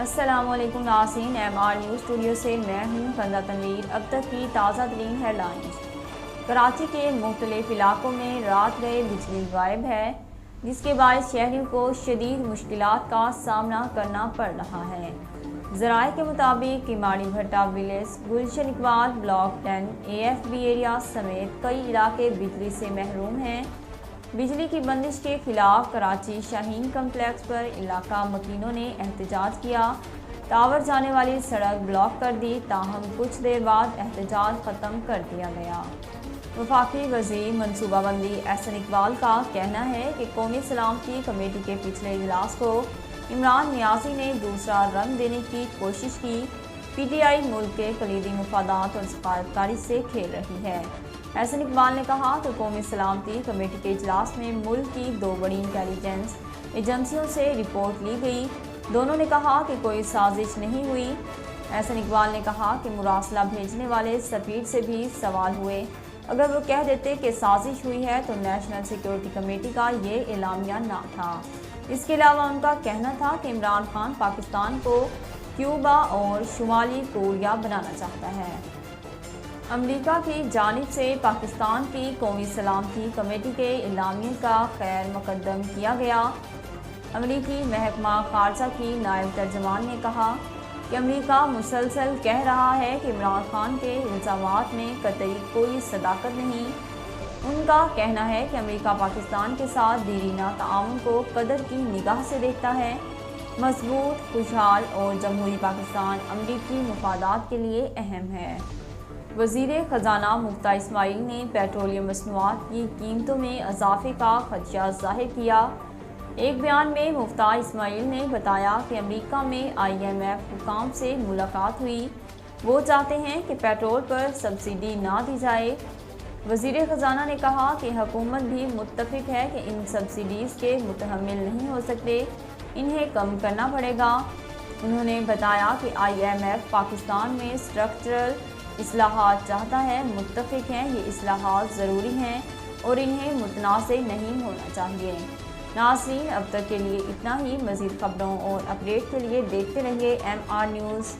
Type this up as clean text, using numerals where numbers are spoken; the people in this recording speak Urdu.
السلام علیکم ناظرین، MR نیوز اسٹوڈیو سے میں ہوں کنزہ تنویر۔ اب تک کی تازہ ترین ہیڈ لائنز۔ کراچی کے مختلف علاقوں میں رات گئے بجلی غائب ہے، جس کے باعث شہریوں کو شدید مشکلات کا سامنا کرنا پڑ رہا ہے۔ ذرائع کے مطابق کماڑی Bhatta village, Gulshan Iqbal block 10 AFB area سمیت کئی علاقے بجلی سے محروم ہیں۔ بجلی کی بندش کے خلاف کراچی شاہین کمپلیکس پر علاقہ مکینوں نے احتجاج کیا، ٹاور جانے والی سڑک بلاک کر دی، تاہم کچھ دیر بعد احتجاج ختم کر دیا گیا۔ وفاقی وزیر منصوبہ بندی احسن اقبال کا کہنا ہے کہ قومی سلامتی کمیٹی کے پچھلے اجلاس کو عمران نیازی نے دوسرا رنگ دینے کی کوشش کی۔ PTI ملک کے کلیدی مفادات اور سفارتکاری سے کھیل رہی ہے۔ احسن اقبال نے کہا کہ قومی سلامتی کمیٹی کے اجلاس میں ملک کی 2 بڑی انٹیلیجنس ایجنسیوں سے رپورٹ لی گئی، دونوں نے کہا کہ کوئی سازش نہیں ہوئی۔ احسن اقبال نے کہا کہ مراسلہ بھیجنے والے سفیر سے بھی سوال ہوئے، اگر وہ کہہ دیتے کہ سازش ہوئی ہے تو نیشنل سیکیورٹی کمیٹی کا یہ اعلامیہ نہ تھا۔ اس کے علاوہ ان کا کہنا تھا کہ عمران خان پاکستان کو کیوبا اور شمالی کوریا بنانا چاہتا ہے۔ امریکہ کی جانب سے پاکستان کی قومی سلامتی کمیٹی کے اعلامیے کا خیر مقدم کیا گیا۔ امریکی محکمہ خارجہ کی نائب ترجمان نے کہا کہ امریکہ مسلسل کہہ رہا ہے کہ عمران خان کے الزامات میں قطعی کوئی صداقت نہیں۔ ان کا کہنا ہے کہ امریکہ پاکستان کے ساتھ دیرینہ تعاون کو قدر کی نگاہ سے دیکھتا ہے۔ مضبوط، خوشحال اور جمہوری پاکستان امریکی مفادات کے لیے اہم ہے۔ وزیر خزانہ مفتیٰ اسماعیل نے پیٹرولیم مصنوعات کی قیمتوں میں اضافے کا خدشہ ظاہر کیا۔ ایک بیان میں مفتیٰ اسماعیل نے بتایا کہ امریکہ میں IMF حکام سے ملاقات ہوئی، وہ چاہتے ہیں کہ پیٹرول پر سبسڈی نہ دی جائے۔ وزیر خزانہ نے کہا کہ حکومت بھی متفق ہے کہ ان سبسڈیز کے متحمل نہیں ہو سکتے، انہیں کم کرنا پڑے گا۔ انہوں نے بتایا کہ IMF پاکستان میں اسٹرکچرل اصلاحات چاہتا ہے، متفق ہیں یہ اصلاحات ضروری ہیں اور انہیں متنازع نہیں ہونا چاہیے۔ ناظرین، اب تک کے لیے اتنا ہی۔ مزید خبروں اور اپڈیٹ کے لیے دیکھتے رہیے MR نیوز۔